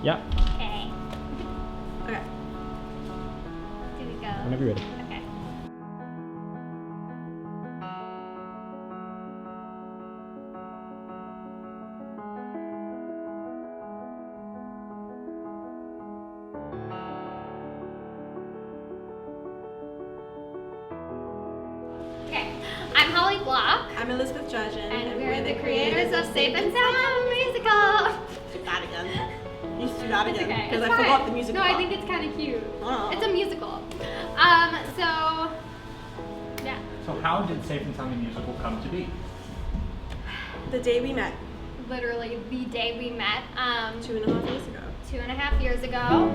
Yeah. Okay. Okay. Do we go? Whenever you're ready. Okay. Okay. I'm Holly Block. I'm Elizabeth Jerjian, And we're the creators of Safe and Sound Musical. Do that again. You should do that It's again. okay. Because It's I forgot fine. the music. No, I think it's kind of cute. Oh. It's a musical. So, yeah. So how did Safe and Sound the Musical come to be? The day we met, Literally the day we met, 2.5 years ago. 2.5 years ago.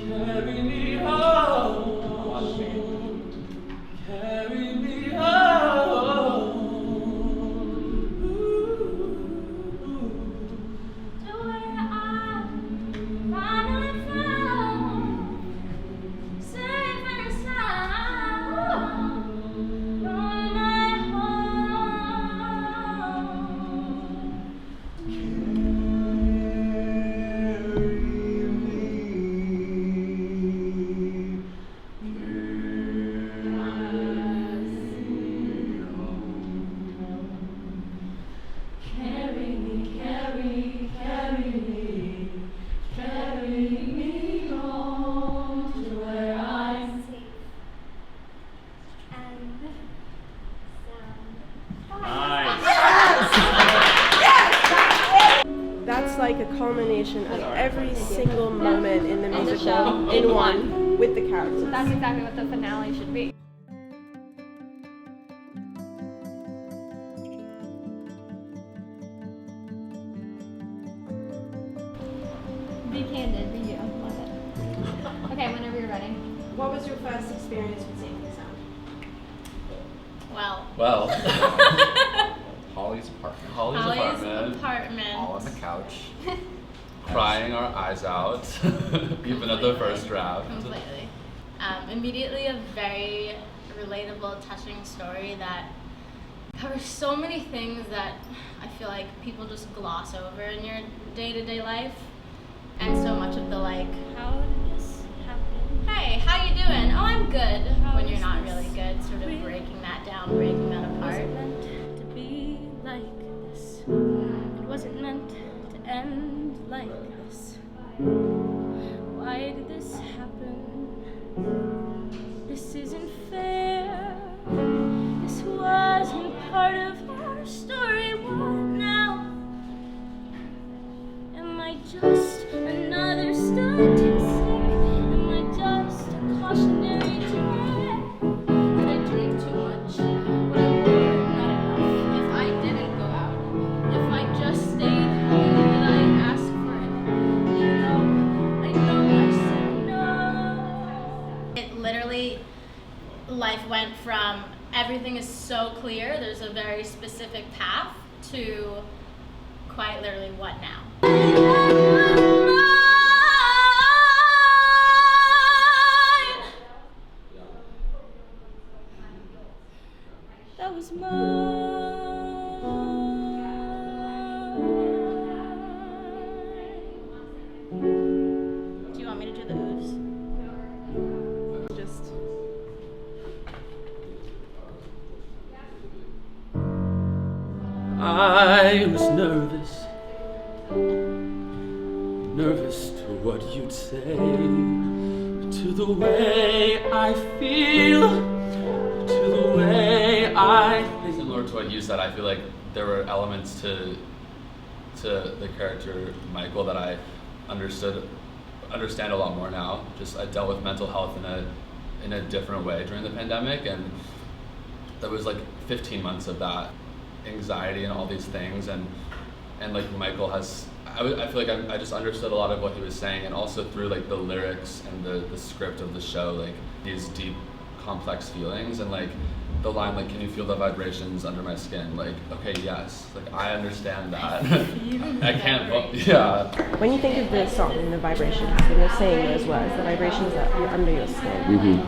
Carry me home, carry me home. To where I finally found safe and sound. Going my home. Carry me, carry, carry me, carry me home to where I'm Safe and sound. Nice. That's like a culmination of every single moment in the musical in one with the characters. That's exactly what the finale should be. Be candid, be you. Love it. Okay, whenever you're ready. What was your first experience with Safe and Sound? Well, Holly's apartment. Holly's apartment. All on the couch, crying our eyes out, even at the first draft. Completely. Immediately a very relatable, touching story that covers so many things that I feel like people just gloss over in your day-to-day life. And so much of the like, how did this happen? Hey, how you doing? Oh, I'm good. When you're not really good, sort of breaking that down, breaking that apart. It wasn't meant to be like this. It wasn't meant to end like this. Why did this happen? This isn't fair. This wasn't part of our story. What now? Am I just another statistic? Am I just a cautionary tale? Did I drink too much? What I wore not enough? If I didn't go out, if I just stayed home, did I ask for it? Even though I know I said no. It literally, life went from everything is so clear, there's a very specific path, to quite literally what now? That was mine. Do you want me to do the ooze? Just I was nervous, nervous to what you'd say, to the way I feel, to the way I think. Similar to what you said, I feel like there were elements to the character Michael that I understand a lot more now. Just I dealt with mental health in a different way during the pandemic, and there was like 15 months of that anxiety and all these things, and like Michael has, I feel like I just understood a lot of what he was saying, and also through like the lyrics and the script of the show, like these deep, complex feelings, and like the line like, can you feel the vibrations under my skin? Like, okay, yes, like I understand that. I can't, yeah. when you think of the song and the vibrations, when you're saying those words, the vibrations that are under your skin,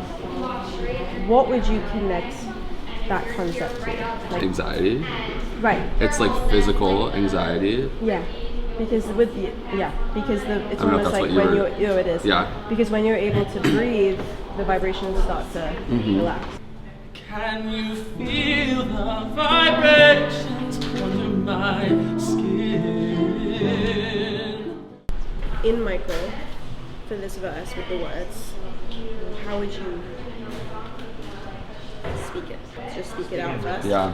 what would you connect that concept to? Like, Anxiety. right. It's like physical anxiety. Yeah. Because with the because it's I don't know if almost that's like what when you were- it is. Yeah. Because when you're able to breathe, the vibrations start to relax. Can you feel the vibrations under my skin? In micro, for this verse with the words, how would you speak it? Just speak it out first. Yeah.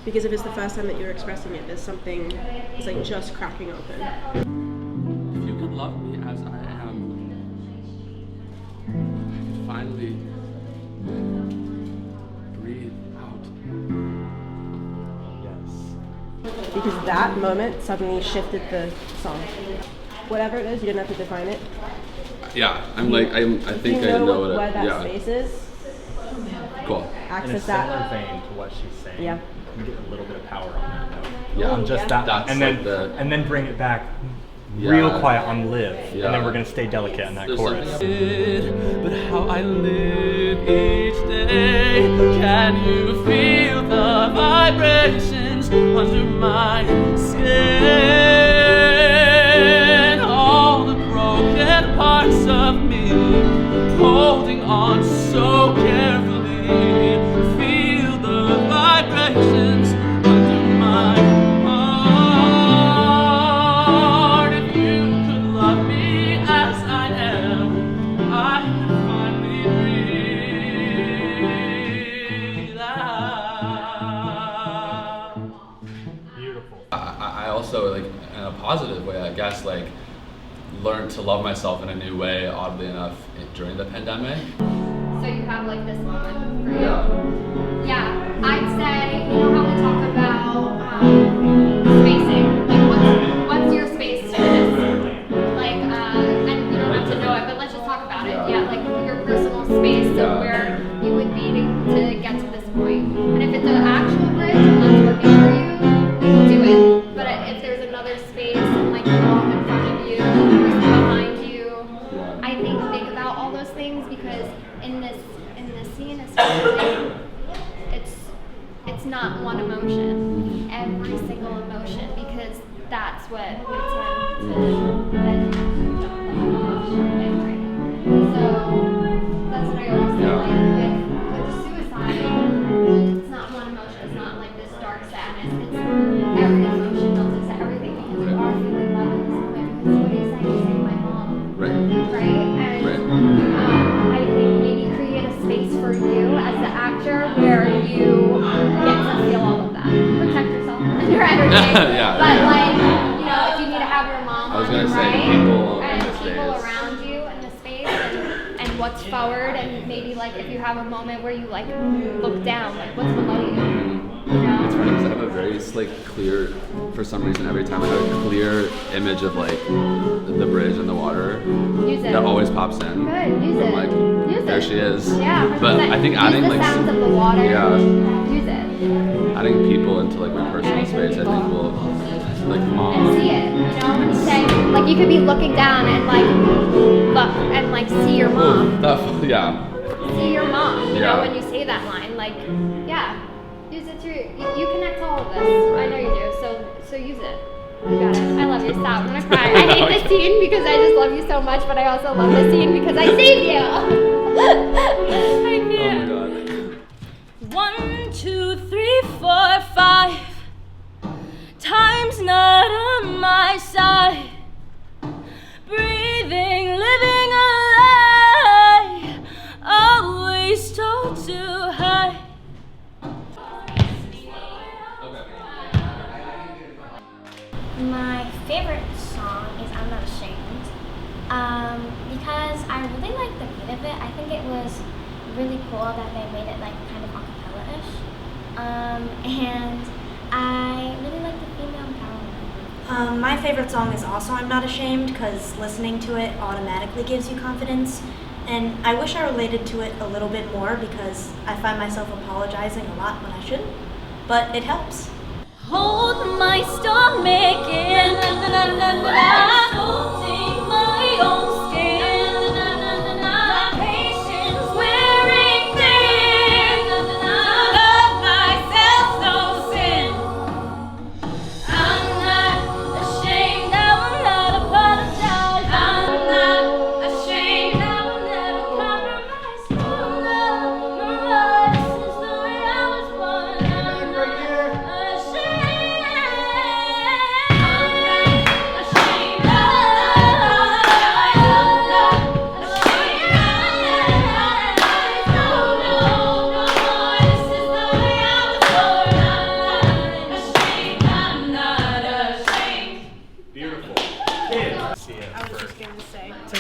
Because if it's the first time that you're expressing it, there's something, it's like just cracking open. If you could love me as I am, finally breathe out. Yes. Because that moment suddenly shifted the song. Whatever it is, you didn't have to define it. Yeah, I think You I know what, what where it. that Yeah. space is. Cool. In a Access similar that. vein to what she's saying, Yeah. you get a little bit of power on that note. Yeah. On just that, That's and then like the- and then bring it back Yeah. real quiet on live, Yeah. and then we're gonna stay delicate in that There's chorus. something- But how I live each day. Can you feel the vibrations under my skin? All the broken parts of me holding on so carefully. Feel the vibrations under my heart. If you could love me as I am, I could finally breathe out. Beautiful. I also, like, in a positive way, I guess, like, learned to love myself in a new way, oddly enough, during the pandemic. So you have like this moment for you. Yeah. Yeah, I'd say, you know how we talk about spacing, like what's your space to this? Like, and you don't have to know it, but let's just talk about it. Yeah, like your personal space of where you would be to get to this point. And if it's an actual bridge and that's working for you, do it. But if there's another space and like the wall in front of you, the person behind you, I think about all those things because in this scene especially, it's not one emotion, every single emotion, because that's what leads him to then jump on emotion, right? So that's what I always say, like with suicide, it's not one emotion, it's not like this dark sadness, it's every emotion built into everything because you are feeling love in this moment. Because what he's saying, he's saying my mom. Right. Right? And I think maybe create a space for you as the actor where you get to feel all of that. Protect yourself and your energy. Yeah. But like, you know, if you need to have your mom I was on gonna the say, right people in and the people space. around you in the space and what's forward and maybe like if you have a moment where you like look down, like what's below you. You know? It's funny because I have a very clear, for some reason, every time I have a clear image of like the bridge and the water Use it. that always pops in. Good, use it. Like, Use there it. she is. Yeah, 100%. But I think adding use the like sounds of the water. yeah, Use it. adding people into like my personal Adding space, I people. think will like And mom. see it. You know, when you say like you could be looking down and like look and like see your mom. Yeah. See your mom. You Yeah. know, when you say that line, like yeah, use it to you connect to all of this. I know you do. So use it. You got it. I love you. Stop. I'm gonna cry. I hate this scene because I just love you so much, but I also love this scene because I saved you. I can't. Oh my god. 1, 2, 3, 4, 5. Time's not on my side. Breathing, living a lie. Always told to hide. My favorite song is I'm Not Ashamed because I really like the beat of it. I think it was really cool that they made it like kind of acapella-ish. And I really like the female empowerment. My favorite song is also I'm Not Ashamed because listening to it automatically gives you confidence. And I wish I related to it a little bit more because I find myself apologizing a lot when I shouldn't. But it helps. Hold my stomach in, holding my own skin. My patience wearing thin. Love myself, no sin. I'm not ashamed. I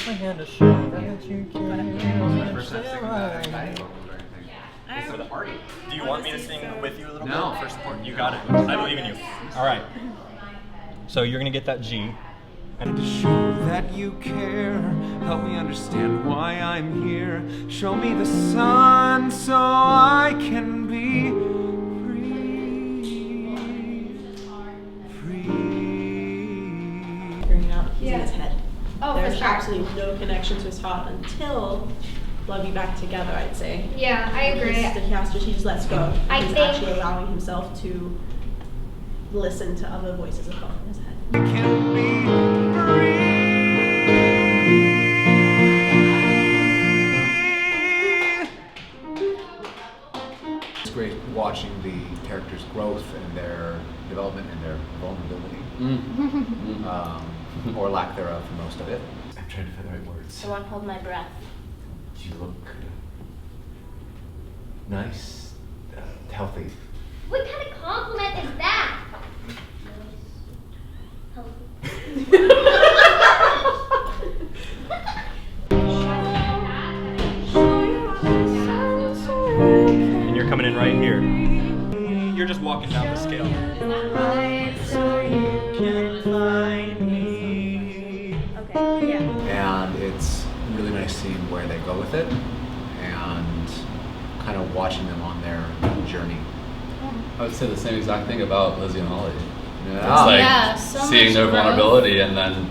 my hand to show that you care. For the party. Do you want me to sing with you a little No. bit for support? You got it. I believe in you. All right. So you're gonna get that G. And to show that you care, help me understand why I'm here. Show me the sun so I can be free. Figuring out he's in his head. Oh, There's for sure. absolutely no connection to his heart until Love You Back Together, I'd say. Yeah, I agree. He just lets go. I He's think- actually allowing himself to listen to other voices of God in his head. I can be free. It's great watching the characters' growth and their development and their vulnerability, or lack thereof for most of it. I'm trying to find the right words. I won't hold my breath. You look nice, healthy. What kind of compliment is that? And you're coming in right here. You're just walking down the scale. Okay, yeah. And it's really nice seeing where they go with it and kind of watching them on their journey. I would say the same exact thing about Lizzie and Holly. Yeah. It's like Yeah, so seeing much their growth. vulnerability and then,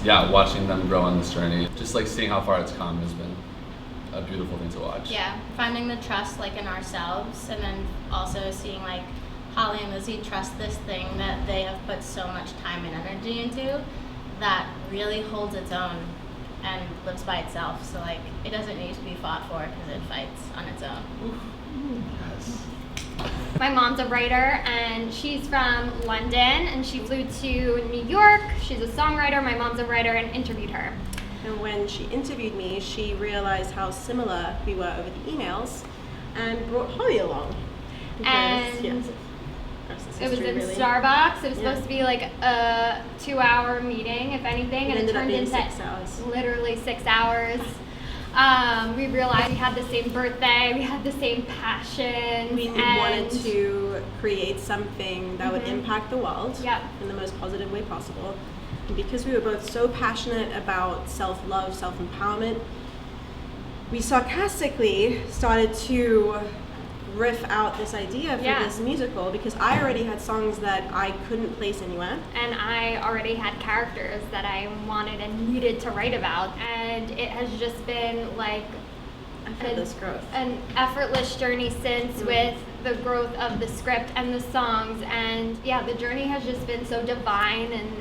yeah, watching them grow on this journey. Just like seeing how far it's come has been a beautiful thing to watch. Yeah, finding the trust like in ourselves, and then also seeing like Holly and Lizzie trust this thing that they have put so much time and energy into that really holds its own and lives by itself. So like it doesn't need to be fought for because it fights on its own. Yes. My mom's a writer and she's from London and she flew to New York. She's a songwriter. My mom's a writer and interviewed her. And when she interviewed me, she realized how similar we were over the emails and brought Holly along. Because, And yes, rest is It was history, in really. Starbucks. It was Yeah. supposed to be like a 2-hour meeting, if anything, and it ended up turned being into 6 hours. literally 6 hours. We realized we had the same birthday, we had the same passions. We and wanted to create something that would Mhm. impact the world Yep. in the most positive way possible. And because we were both so passionate about self-love, self-empowerment, we sarcastically started to riff out this idea for Yeah. this musical because I already had songs that I couldn't place anywhere. And I already had characters that I wanted and needed to write about. And it has just been like Effortless growth. an effortless journey since with the growth of the script and the songs. And yeah, the journey has just been so divine and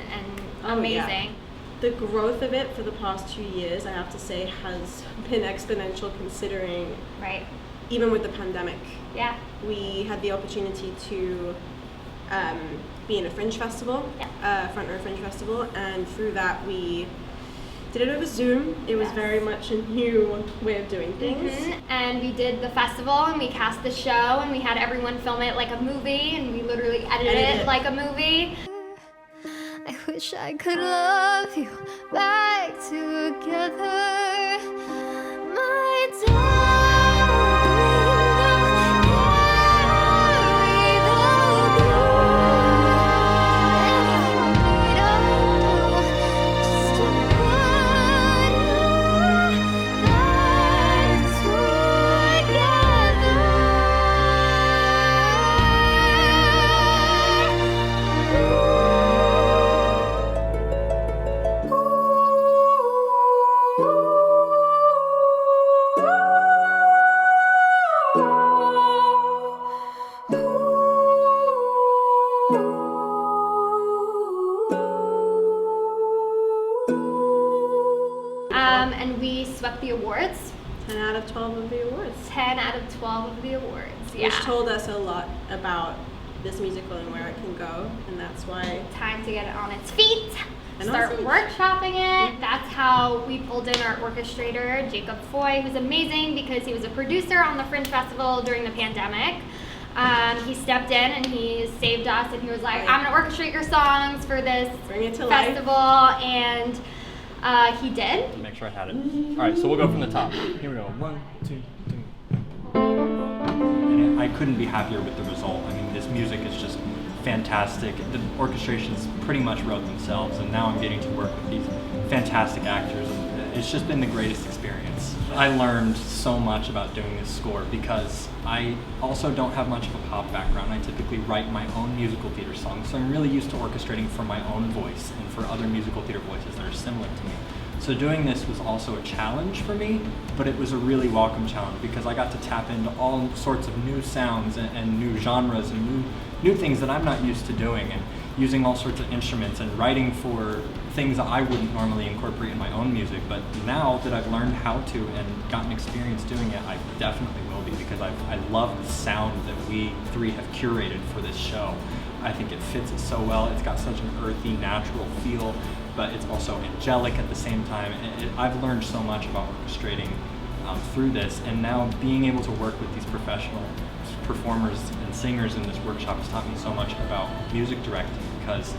Oh, yeah. amazing. The growth of it for the past 2 years, I have to say, has been exponential considering Right. even with the pandemic. Yeah. We had the opportunity to be in a Fringe Festival, Front Row Fringe Festival, and through that we did it over Zoom. It was very much a new way of doing things. And we did the festival and we cast the show and we had everyone film it like a movie and we literally edited it like a movie. I wish I could love you back together, my And we swept the awards. 10 out of 12 of the awards. 10 out of 12 of the awards, yeah. Which told us a lot about this musical and where it can go, and that's why Time to get it on its feet. And Start on stage. workshopping it. That's how we pulled in our orchestrator, Jacob Foy, who's amazing because he was a producer on the Fringe Festival during the pandemic. He stepped in and he saved us and he was like, I'm gonna orchestrate your songs for this Bring it to life. festival. And He did. Make sure I had it. All right, so we'll go from the top. Here we go. 1, 2, 3. And I couldn't be happier with the result. I mean, this music is just fantastic. The orchestrations pretty much wrote themselves, and now I'm getting to work with these fantastic actors, and it's just been the greatest experience. I learned so much about doing this score because I also don't have much of a pop background. I typically write my own musical theater songs, so I'm really used to orchestrating for my own voice and for other musical theater voices that are similar to me. So doing this was also a challenge for me, but it was a really welcome challenge because I got to tap into all sorts of new sounds and new genres and new things that I'm not used to doing, and using all sorts of instruments and writing for things that I wouldn't normally incorporate in my own music. But now that I've learned how to and gotten experience doing it, I definitely will be, because I love the sound that we three have curated for this show. I think it fits it so well. It's got such an earthy, natural feel, but it's also angelic at the same time. I've learned so much about orchestrating through this, and now being able to work with these professional performers and singers in this workshop has taught me so much about music directing, because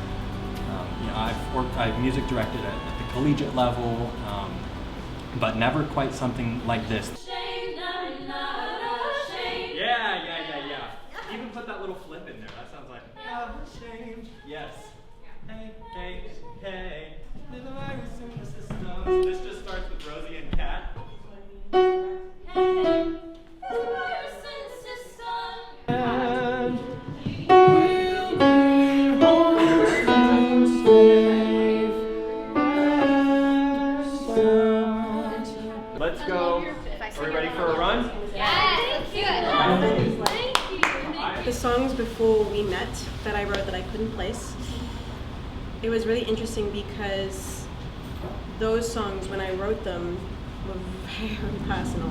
you know, I've music directed at the collegiate level, but never quite something like this. Yeah. Even put that little flip in there. That sounds like I'm ashamed. Yes. Hey. There's a virus in the system. This just starts with Rosie and Kat. Let's go. Are we ready for a run? Yes, let's do it. Thank you. The songs before we met that I wrote that I couldn't place, it was really interesting because those songs, when I wrote them, were very personal.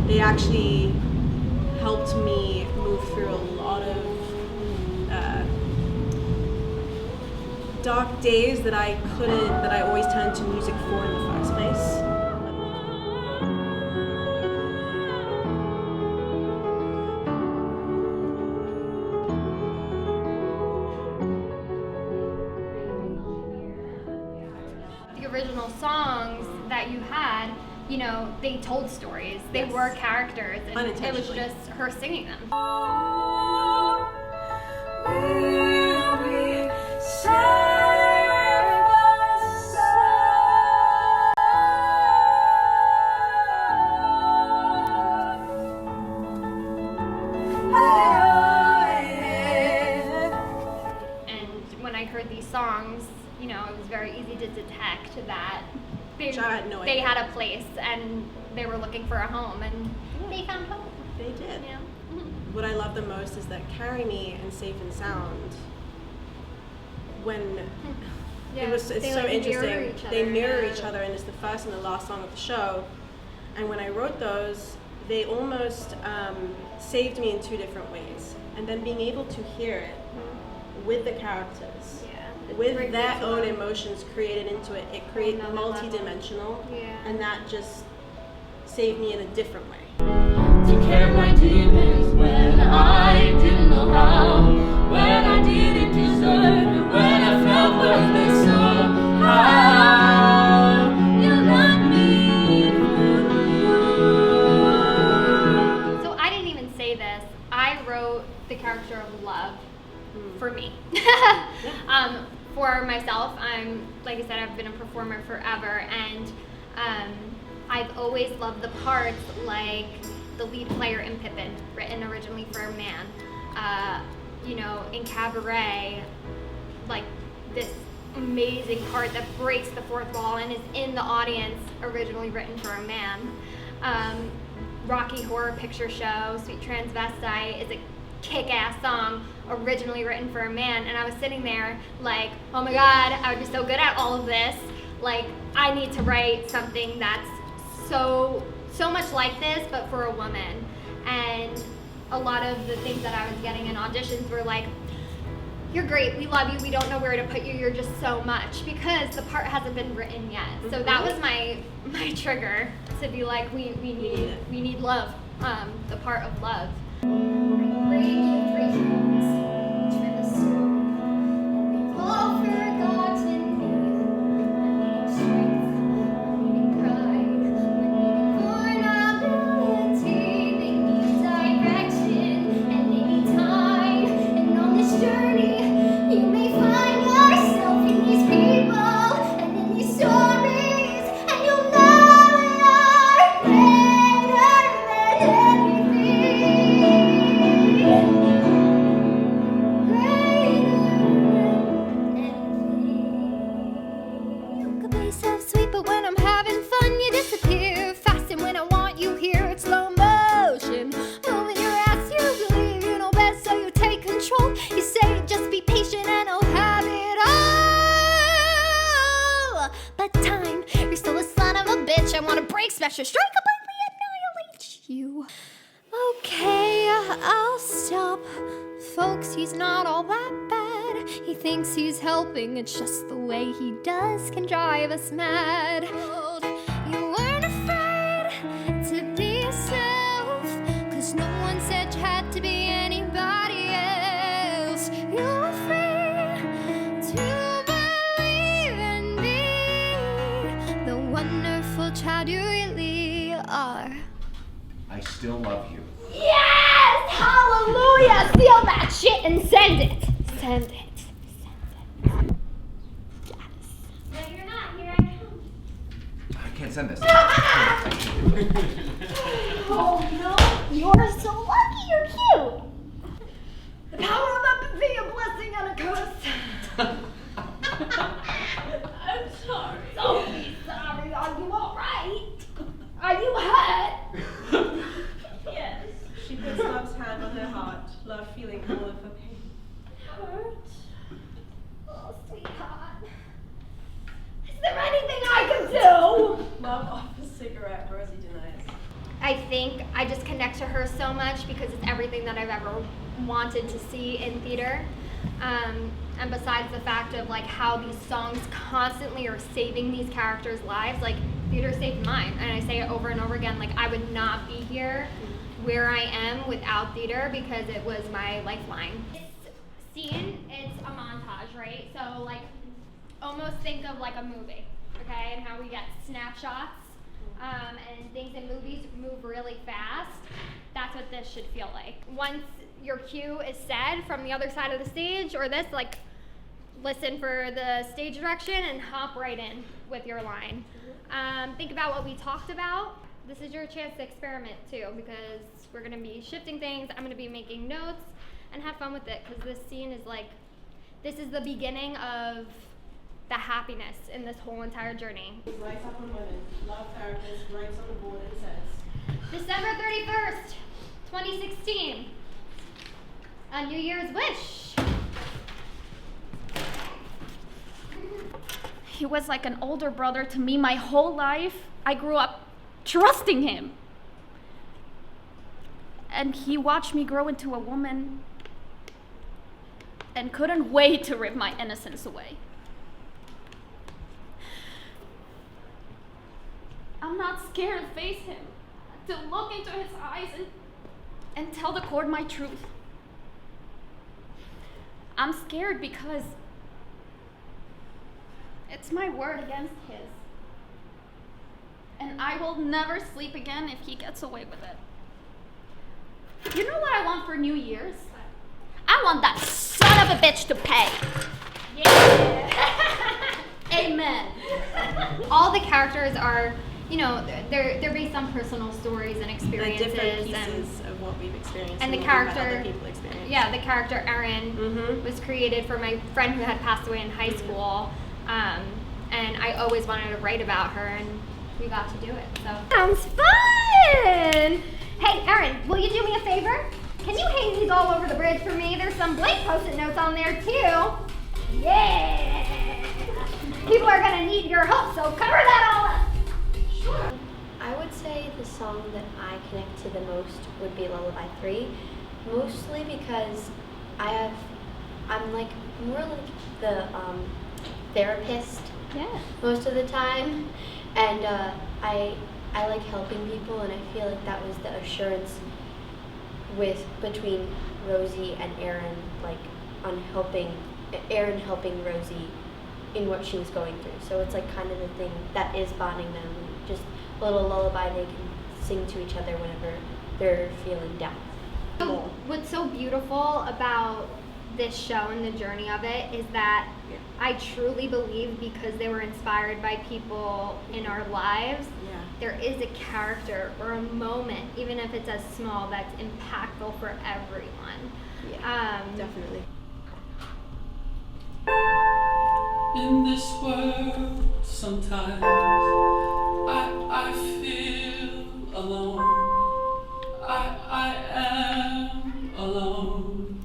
They actually helped me move through a lot of dark days that I always turned to music for in the first place. The original songs that you had, you know, they told stories. They were characters, and it was just her singing them. And when I heard these songs, you know, it was very easy to detect that they had a place and they were looking for a home, and they found home. They did. You know? What I love the most is that Carry Me and Safe and Sound, when it's so interesting. They mirror each other, and it's the first and the last song of the show. And when I wrote those, they almost saved me in two different ways. And then being able to hear it with the characters, with their own emotions created into it, it created multi-dimensional, and that just saved me in a different way. To carry my demons when I didn't know how, when I didn't deserve it, when I felt worthless somehow. You let me through. So I didn't even say this. I wrote the character of Love for me. For myself, like I said, I've been a performer forever, and I've always loved the parts like the lead player in Pippin, written originally for a man. You know, in Cabaret, like this amazing part that breaks the fourth wall and is in the audience, originally written for a man. Rocky Horror Picture Show, Sweet Transvestite is a kick-ass song, originally written for a man, and I was sitting there like, oh my god, I would be so good at all of this. Like, I need to write something that's so much like this, but for a woman. And a lot of the things that I was getting in auditions were like, you're great, we love you, we don't know where to put you, you're just so much, because the part hasn't been written yet. So that was my trigger to be like, we need love, the part of love. All forgotten me, I need strength. breaks, smash your strike, completely annihilate you. Okay, I'll stop. Folks, he's not all that bad. He thinks he's helping, it's just the way he does can drive us mad. You weren't afraid to be yourself, 'cause no one said you had to be anybody else. You were free to believe and be the wonderful child you really are. I still love you. Yes! Hallelujah! Steal that shit and send it! Send it. Yes. No, you're not. Here I come. I can't send this. Oh no, you're so lucky, you're cute! The power of empathy, a blessing and a curse. I'm sorry. Don't be sorry. Are you alright? Are you hurt? Yes. She puts Love's hand on her heart, Love feeling all of her pain. Hurt? Oh, sweetheart. Is there anything I can do? Love offers cigarette, Rosie denies. I think I just connect to her so much because it's everything that I've ever wanted to see in theater. And besides the fact of like how these songs constantly are saving these characters' lives, like theater saved mine, and I say it over and over again, like I would not be here where I am without theater because it was my lifeline. This scene, it's a montage, right? So like almost think of like a movie, okay? And how we get snapshots and things in movies move really fast. That's what this should feel like. Once your cue is said from the other side of the stage or this, like listen for the stage direction and hop right in with your line. Think about what we talked about. This is your chance to experiment too, because we're gonna be shifting things. I'm gonna be making notes and have fun with it, because this scene is like, this is the beginning of the happiness in this whole entire journey. Writes up on women. Love therapist writes on the board and says, December 31st, 2016. A New Year's wish. He was like an older brother to me my whole life. I grew up trusting him. And he watched me grow into a woman and couldn't wait to rip my innocence away. I'm not scared to face him, to look into his eyes and tell the court my truth. I'm scared because it's my word against his. And I will never sleep again if he gets away with it. You know what I want for New Year's? I want that son of a bitch to pay. Yeah. Amen. All the characters are, you know, they're based on personal stories and experiences. different pieces of what we've experienced and the what we've had character, other people experience. yeah, the character Erin was created for my friend who had passed away in high school, and I always wanted to write about her, and we got to do it. So sounds fun. Hey, Erin, will you do me a favor? Can you hang these all over the bridge for me? There's some blank post-it notes on there too. Yeah. People are gonna need your help, so cover that all up. Sure. I would say the song that I connect to the most would be Lullaby 3, mostly because I'm like more like the therapist most of the time, and I like helping people, and I feel like that was the assurance between Rosie and Erin, like on Erin helping Rosie in what she was going through. So it's like kind of the thing that is bonding them, just a little lullaby they can sing to each other whenever they're feeling down. What's so beautiful about this show and the journey of it is that I truly believe, because they were inspired by people in our lives, there is a character or a moment, even if it's as small, that's impactful for everyone. Definitely. In this world, sometimes I feel alone. I am alone.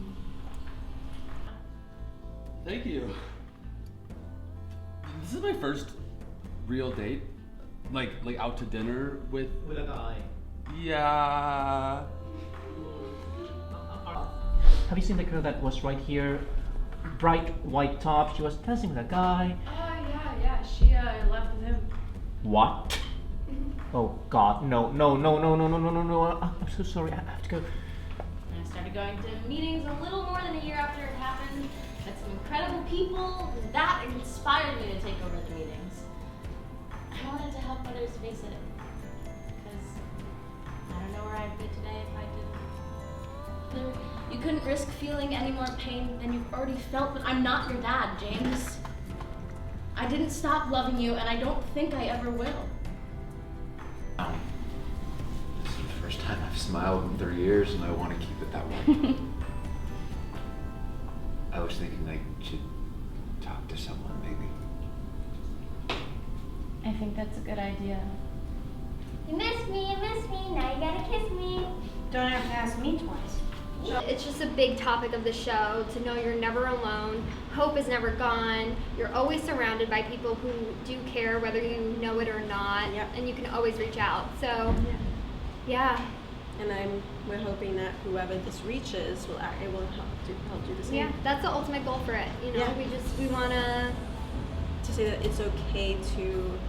Thank you. This is my first real date. Like out to dinner with a guy. Yeah. Have you seen the girl that was right here? Bright white top. She was dancing with a guy. Yeah. She left with him. What? Oh God, no. I'm so sorry. I have to go. And I started going to meetings a little more than a year after it happened. Met some incredible people. That inspired me to take over the meetings. I wanted to help others face it. Because I don't know where I'd be today if I didn't. You couldn't risk feeling any more pain than you've already felt, but I'm not your dad, James. I didn't stop loving you, and I don't think I ever will. This is the first time I've smiled in 3 years, and I want to keep it that way. I was thinking I should talk to someone, maybe. I think that's a good idea. You missed me, now you gotta kiss me. Don't have to ask me twice. It's just a big topic of the show to know you're never alone. Hope is never gone. You're always surrounded by people who do care, whether you know it or not. Yep. And you can always reach out. So, yeah. And we're hoping that whoever this reaches will help do the same. Yeah, that's the ultimate goal for it. You know, Yeah. we wanna say that it's okay to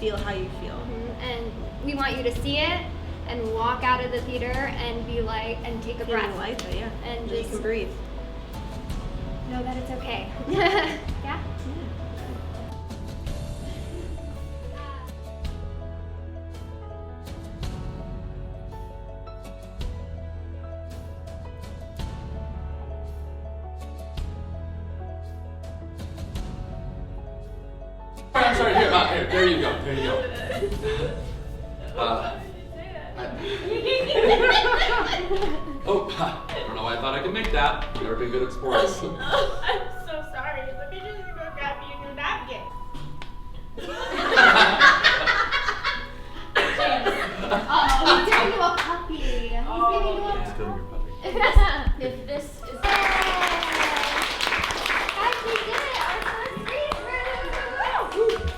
feel how you feel. And we want you to see it and walk out of the theater and be like, and take a Feeling breath. lighter, yeah. And That you just can breathe. know that it's okay. Yeah? I'm sorry, here, there you go. I don't know why I thought I could make that. I've never been good at sports. I'm so sorry. Let me just go grab you a new napkin. He's turning into a puppy. He's getting into a puppy. If this is... Guys, we did it! Our first read through!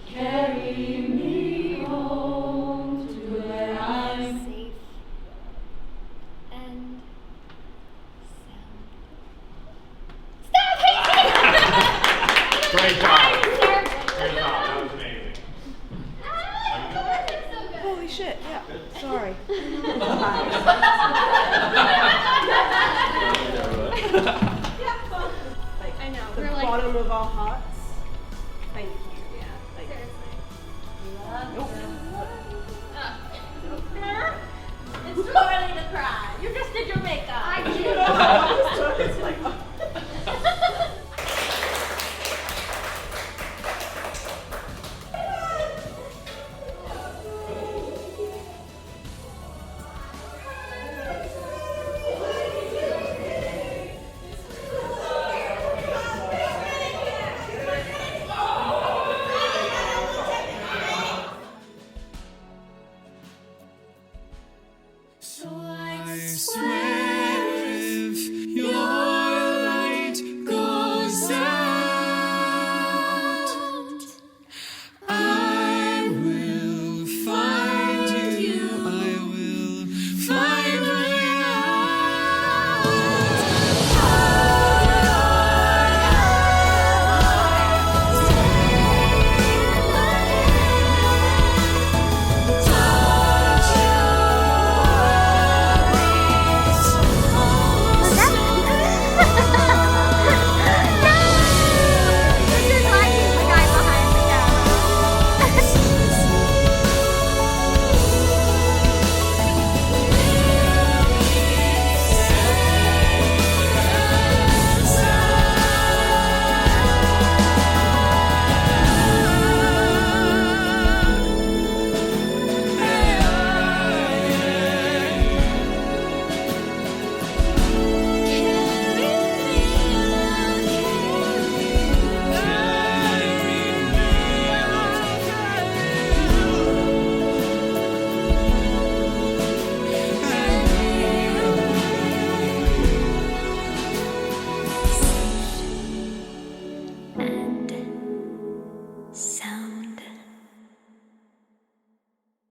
Carry me home to where I'm safe and sound. Great job. Great job. That was amazing. Holy shit, yeah. Sorry. I know. The We're like, bottom of our hearts. Thank you.